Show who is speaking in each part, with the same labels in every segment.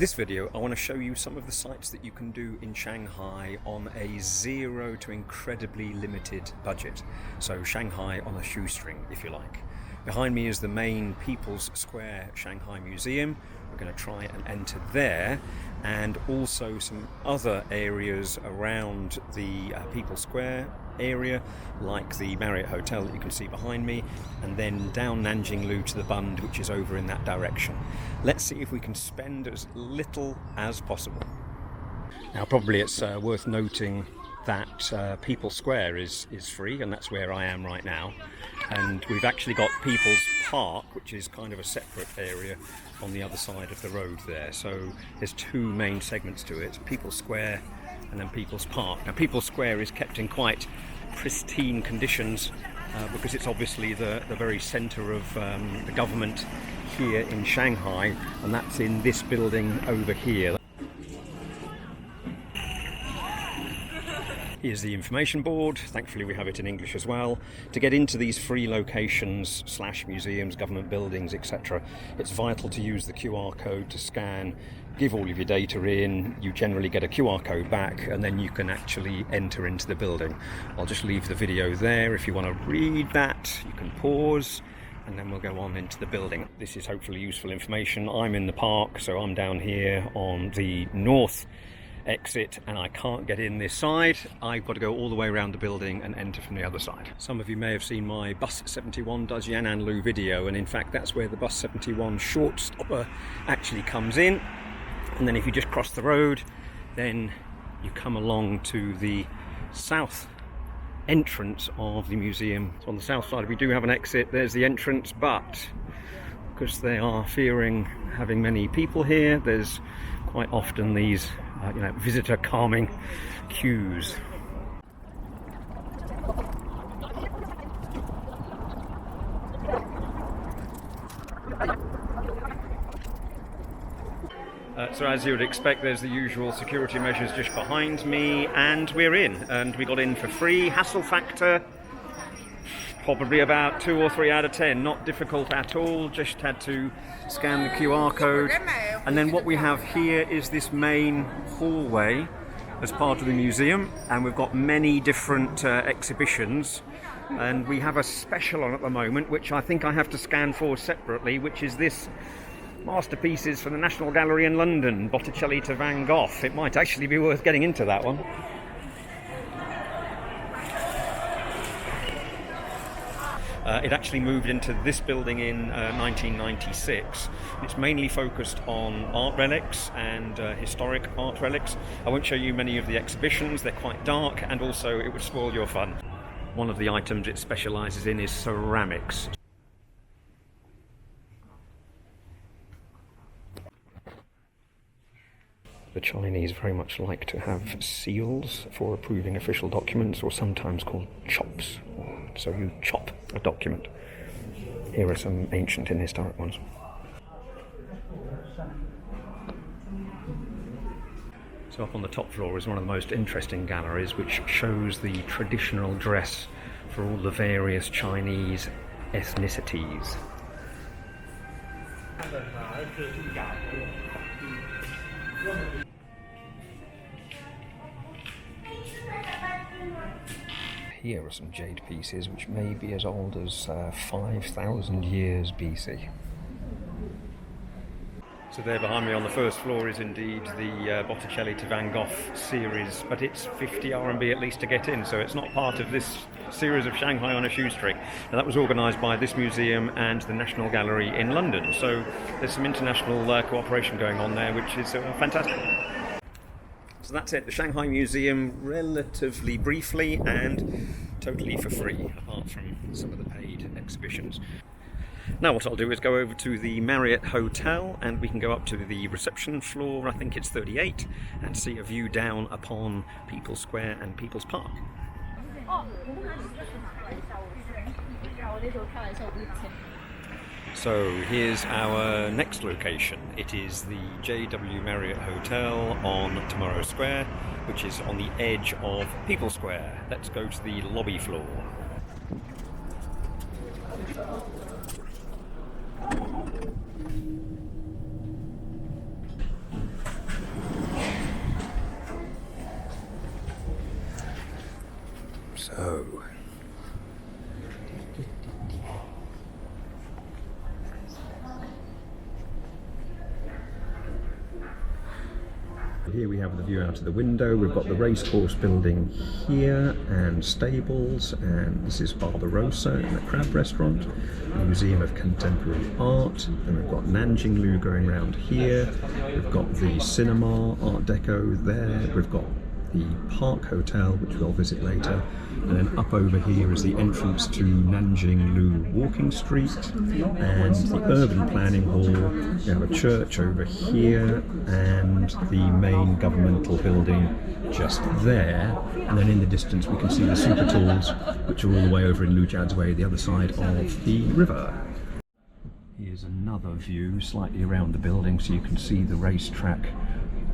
Speaker 1: this video, I want to show you some of the sites that you can do in Shanghai on a zero to incredibly limited budget. So Shanghai on a shoestring, if you like. Behind me is the main People's Square Shanghai Museum. We're going to try and enter there, and also some other areas around the People's Square area, like the Marriott Hotel that you can see behind me, and then down Nanjing Lu to the Bund, which is over in that direction. Let's see if we can spend as little as possible. Now, probably it's worth noting that People's Square is free, and that's where I am right now. And we've actually got People's Park, which is kind of a separate area on the other side of the road there. So there's two main segments to it, People's Square and then People's Park. Now, People's Square is kept in quite pristine conditions because it's obviously the very centre of the government here in Shanghai, and that's in this building over here. Here's the information board. Thankfully we have it in English as well. To get into these free locations / museums, government buildings, etc., it's vital to use the QR code to scan, give all of your data in, you generally get a QR code back, and then you can actually enter into the building. I'll just leave the video there. If you want to read that, you can pause, and then we'll go on into the building. This is hopefully useful information. I'm in the park, so I'm down here on the north exit, and I can't get in this side. I've got to go all the way around the building and enter from the other side. Some of you may have seen my Bus 71 does Yan'anlu video, and in fact that's where the Bus 71 short stopper actually comes in. And then if you just cross the road, then you come along to the south entrance of the museum. So on the south side we do have an exit, there's the entrance, but because they are fearing having many people here, there's quite often these visitor calming queues. So as you would expect, there's the usual security measures just behind me, and we're in, and we got in for free. Hassle factor probably about 2 or 3 out of 10, not difficult at all, just had to scan the QR code. And then what we have here is this main hallway as part of the museum, and we've got many different exhibitions, and we have a special on at the moment which I think I have to scan for separately, which is this masterpieces from the National Gallery in London, Botticelli to Van Gogh. It might actually be worth getting into that one. It actually moved into this building in 1996. It's mainly focused on art relics and historic art relics. I won't show you many of the exhibitions, they're quite dark, and also it would spoil your fun. One of the items it specialises in is ceramics. The Chinese very much like to have seals for approving official documents, or sometimes called chops. So you chop a document. Here are some ancient and historic ones. So up on the top floor is one of the most interesting galleries, which shows the traditional dress for all the various Chinese ethnicities. Here are some jade pieces which may be as old as 5,000 years BC. So there behind me on the first floor is indeed the Botticelli to Van Gogh series, but it's 50 RMB at least to get in, so it's not part of this series of Shanghai on a shoestring. Now, that was organised by this museum and the National Gallery in London, so there's some international cooperation going on there, which is fantastic. So that's it, the Shanghai Museum, relatively briefly and totally for free, apart from some of the paid exhibitions. Now what I'll do is go over to the Marriott Hotel, and we can go up to the reception floor, I think it's 38, and see a view down upon People's Square and People's Park. So here's our next location. It is the JW Marriott Hotel on Tomorrow Square, which is on the edge of People's Square. Let's go to the lobby floor. So, here we have the view out of the window. We've got the racecourse building here and stables, and this is Barbarossa and the Crab Restaurant, the Museum of Contemporary Art. Then we've got Nanjing Lu going around here. We've got the cinema, Art Deco there. We've got the Park Hotel, which we'll visit later, and then up over here is the entrance to Nanjing Lu Walking Street and the Urban Planning Hall. We have a church over here and the main governmental building just there, and then in the distance we can see the super tools, which are all the way over in Lujia's Way, the other side of the river. Here's another view slightly around the building, so you can see the racetrack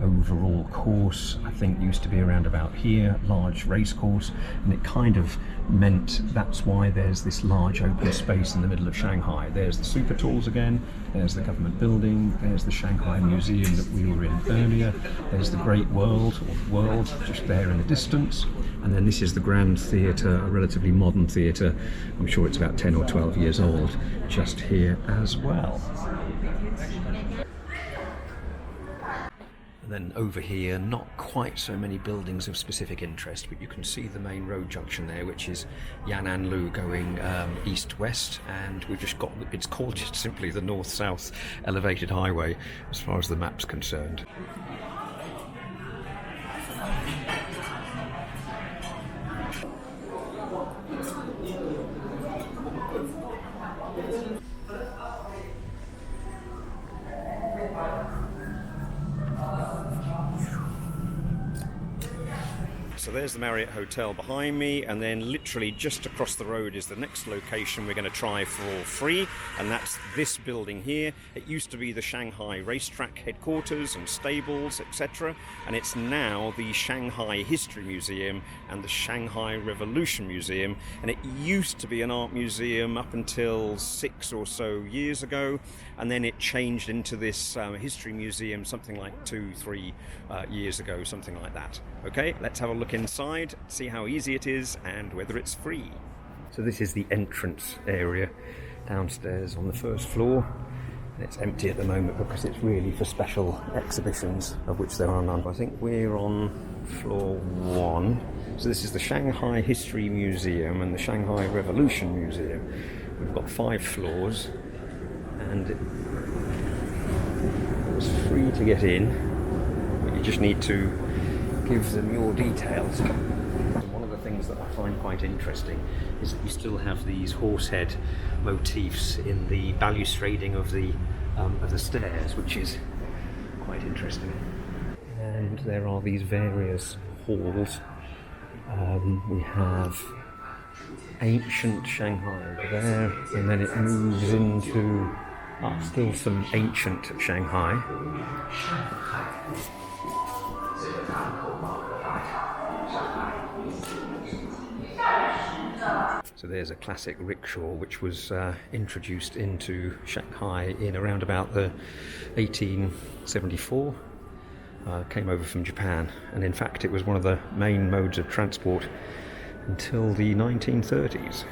Speaker 1: overall course. I think used to be around about here, large race course, and it kind of meant that's why there's this large open space in the middle of Shanghai. There's the super tools again, there's the government building, there's the Shanghai Museum that we were in earlier, there's the Great World, or World, just there in the distance, and then this is the Grand Theatre, a relatively modern theatre. I'm sure it's about 10 or 12 years old, just here as well. Then over here, not quite so many buildings of specific interest, but you can see the main road junction there, which is Yan'anlu going east-west, and we've just got, it's called just simply the North-South Elevated Highway as far as the map's concerned. So there's the Marriott Hotel behind me, and then literally just across the road is the next location we're going to try for free, and that's this building here. It used to be the Shanghai Racetrack headquarters and stables, etc., and it's now the Shanghai History Museum and the Shanghai Revolution Museum, and it used to be an art museum up until 6 or so years ago, and then it changed into this history museum something like 2-3 years ago, something like that. Okay, let's have a look inside, see how easy it is and whether it's free. So this is the entrance area downstairs on the first floor. It's empty at the moment because it's really for special exhibitions, of which there are none. I think we're on floor 1. So this is the Shanghai History Museum and the Shanghai Revolution Museum. We've got 5 floors, and it's free to get in, but you just need to give them your details. And one of the things that I find quite interesting is that you still have these horsehead motifs in the balustrading of the stairs, which is quite interesting. And there are these various halls. We have ancient Shanghai over there, and then it moves into still some ancient Shanghai. So there's a classic rickshaw which was introduced into Shanghai in around about the 1874. Came over from Japan, and in fact it was one of the main modes of transport until the 1930s.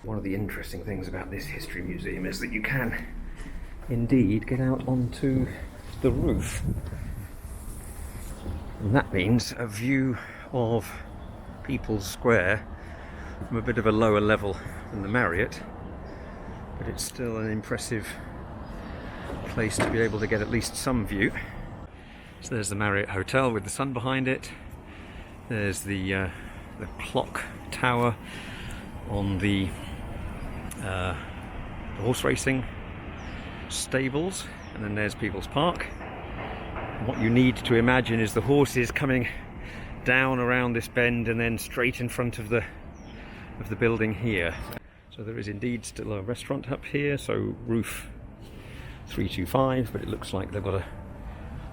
Speaker 1: One of the interesting things about this history museum is that you can indeed get out onto the roof. And that means a view of People's Square from a bit of a lower level than the Marriott, but it's still an impressive place to be able to get at least some view. So there's the Marriott Hotel with the sun behind it. There's the clock tower on the horse racing stables, and then there's People's Park. And what you need to imagine is the horses coming down around this bend and then straight in front of the building here. So there is indeed still a restaurant up here, so roof 325, but it looks like they've got a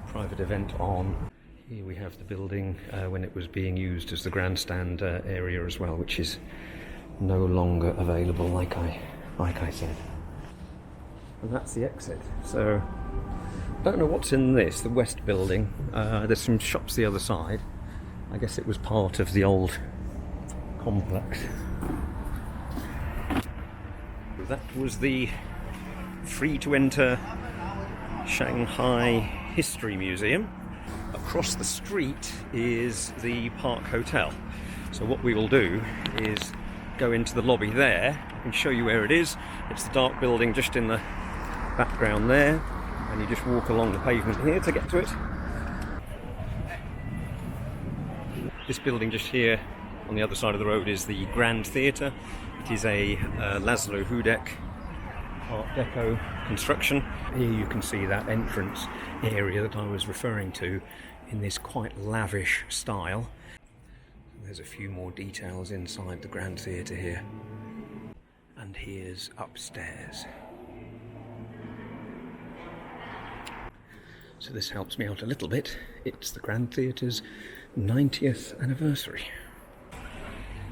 Speaker 1: private event on. Here we have the building when it was being used as the grandstand area as well, which is no longer available, like I said. And that's the exit. So I don't know what's in this, the west building. There's some shops the other side. I guess it was part of the old complex. That was the free to enter Shanghai History Museum. Across the street is the Park Hotel. So what we will do is go into the lobby there. I can show you where it is. It's the dark building just in the background there, and you just walk along the pavement here to get to it. This building just here on the other side of the road is the Grand Theatre. It is a Laszlo Hudek Art Deco construction. Here you can see that entrance area that I was referring to in this quite lavish style. There's a few more details inside the Grand Theatre here. And here's upstairs. So this helps me out a little bit. It's the Grand Theatre's 90th anniversary.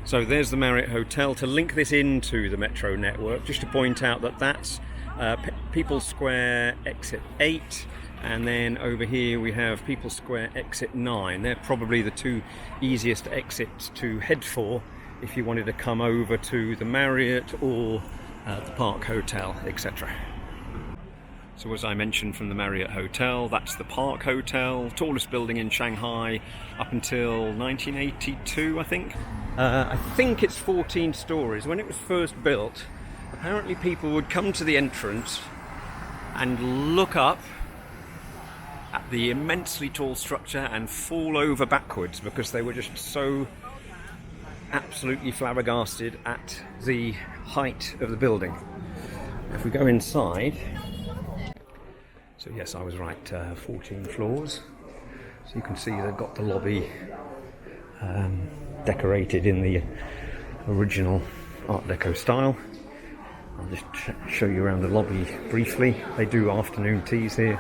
Speaker 1: So there's the Marriott Hotel. To link this into the metro network, just to point out that that's People's Square exit 8, and then over here we have People's Square exit 9. They're probably the two easiest exits to head for if you wanted to come over to the Marriott or the Park Hotel, etc. So as I mentioned, from the Marriott Hotel, that's the Park Hotel, tallest building in Shanghai up until 1982, I think. I think it's 14 stories. When it was first built, apparently people would come to the entrance and look up at the immensely tall structure and fall over backwards because they were just so absolutely flabbergasted at the height of the building. If we go inside, so yes, I was right, 14 floors. So you can see they've got the lobby decorated in the original Art Deco style. I'll just show you around the lobby briefly. They do afternoon teas here.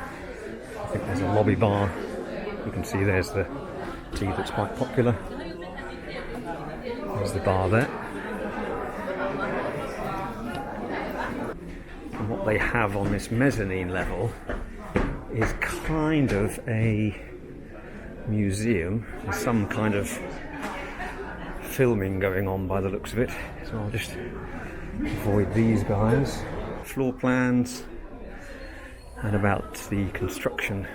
Speaker 1: I think there's a lobby bar. You can see there's the tea that's quite popular. There's the bar there. And what they have on this mezzanine level is kind of a museum. There's some kind of filming going on by the looks of it, so I'll just avoid these guys. Floor plans and about the construction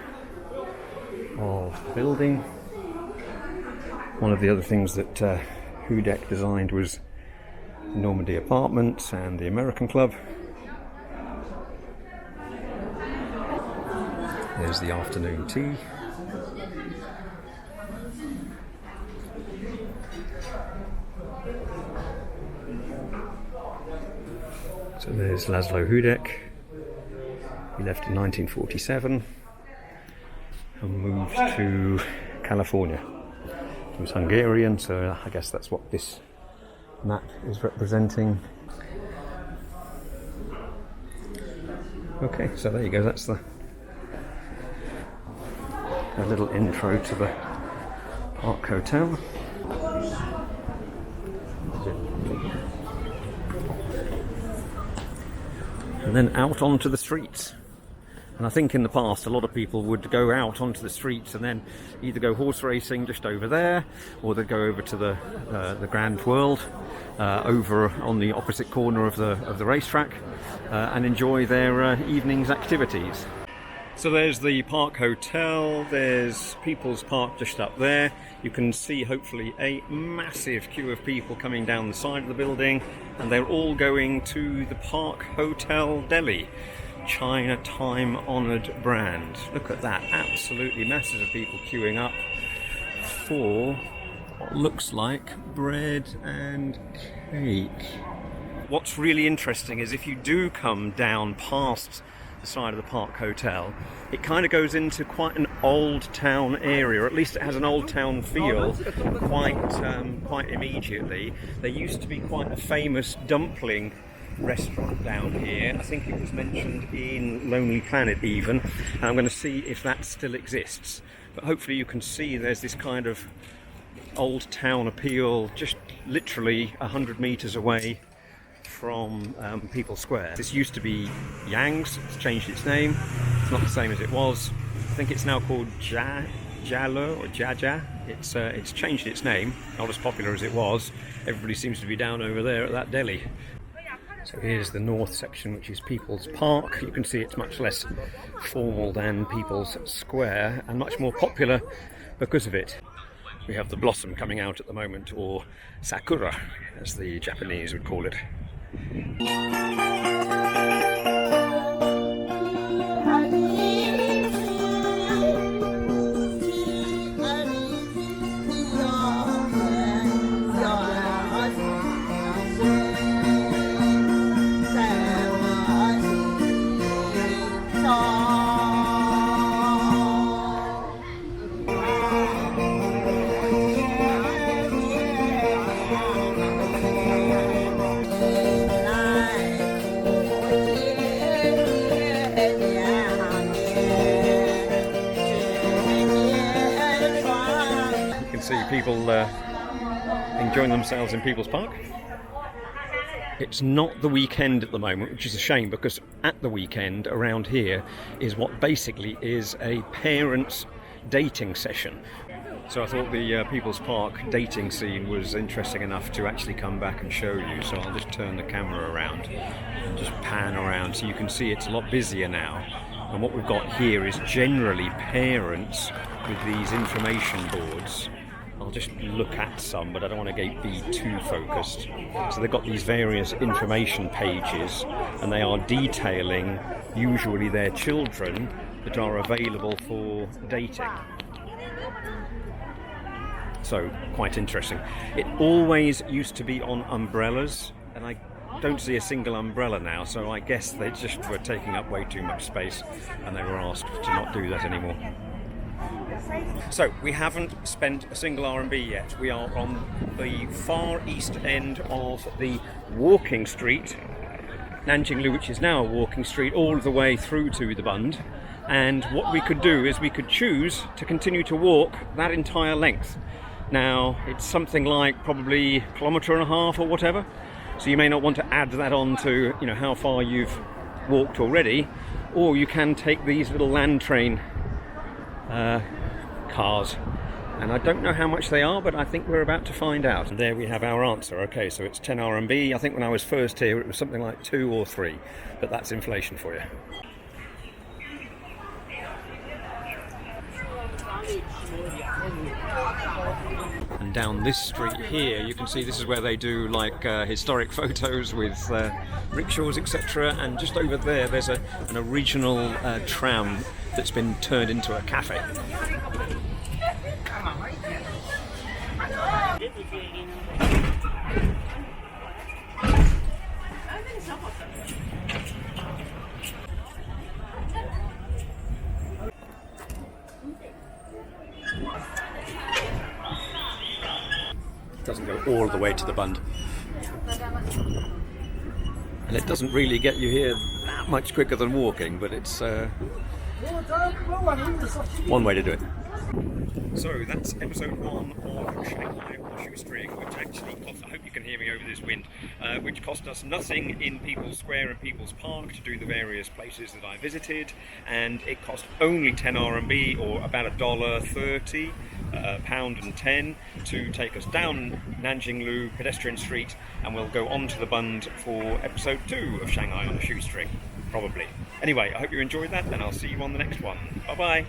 Speaker 1: of the building. One of the other things that Hudek designed was Normandy Apartments and the American Club. There's the afternoon tea. So there's Laszlo Hudek. He left in 1947 and moved to California. He was Hungarian, so I guess that's what this map is representing. Okay, so there you go, that's a little intro to the Park Hotel. And then out onto the streets. And I think in the past a lot of people would go out onto the streets and then either go horse racing just over there, or they'd go over to the Grand World over on the opposite corner of the racetrack and enjoy their evening's activities. So there's the Park Hotel, there's People's Park just up there. You can see hopefully a massive queue of people coming down the side of the building, and they're all going to the Park Hotel Delhi, China time-honoured brand. Look at that, absolutely masses of people queuing up for what looks like bread and cake. What's really interesting is if you do come down past the side of the Park Hotel, it kind of goes into quite an old town area, or at least it has an old town feel quite immediately. There used to be quite a famous dumpling restaurant down here. I think it was mentioned in Lonely Planet even, and I'm going to see if that still exists. But hopefully you can see there's this kind of old town appeal, just literally 100 meters away from People's Square. This used to be Yang's. It's changed its name. It's not the same as it was. I think it's now called Jialo or Jiajia. It's changed its name. Not as popular as it was. Everybody seems to be down over there at that deli. So here's the north section, which is People's Park. You can see it's much less formal than People's Square and much more popular because of it. We have the blossom coming out at the moment, or sakura, as the Japanese would call it. See people enjoying themselves in People's Park. It's not the weekend at the moment, which is a shame, because at the weekend around here is what basically is a parents' dating session. So I thought the People's Park dating scene was interesting enough to actually come back and show you. So I'll just turn the camera around and just pan around so you can see it's a lot busier now. And what we've got here is generally parents with these information boards. I'll just look at some, but I don't want to be too focused. So they've got these various information pages, and they are detailing usually their children that are available for dating. So quite interesting. It always used to be on umbrellas, and I don't see a single umbrella now, so I guess they just were taking up way too much space and they were asked to not do that anymore. So we haven't spent a single RMB yet. We are on the far east end of the walking street, Nanjinglu, which is now a walking street all the way through to the Bund. And what we could do is we could choose to continue to walk that entire length. Now it's something like probably a kilometre and a half or whatever. So you may not want to add that on to how far you've walked already, or you can take these little land train cars, and I don't know how much they are, but I think we're about to find out. And there we have our answer. Okay, so it's 10 RMB. I think when I was first here it was something like 2 or 3, but that's inflation for you. And down this street here you can see this is where they do like historic photos with rickshaws, etc. And just over there there's an original tram that's been turned into a cafe. Doesn't go all the way to the Bund, and it doesn't really get you here that much quicker than walking, but it's one way to do it. So that's episode 1 of Shanghai on a Shoestring, which actually cost, I hope you can hear me over this wind, which cost us nothing in People's Square and People's Park to do the various places that I visited, and it cost only 10 RMB, or about $1.30, £1.10, to take us down Nanjinglu pedestrian street, and we'll go on to the Bund for episode 2 of Shanghai on a Shoestring, probably. Anyway, I hope you enjoyed that, and I'll see you on the next one. Bye bye.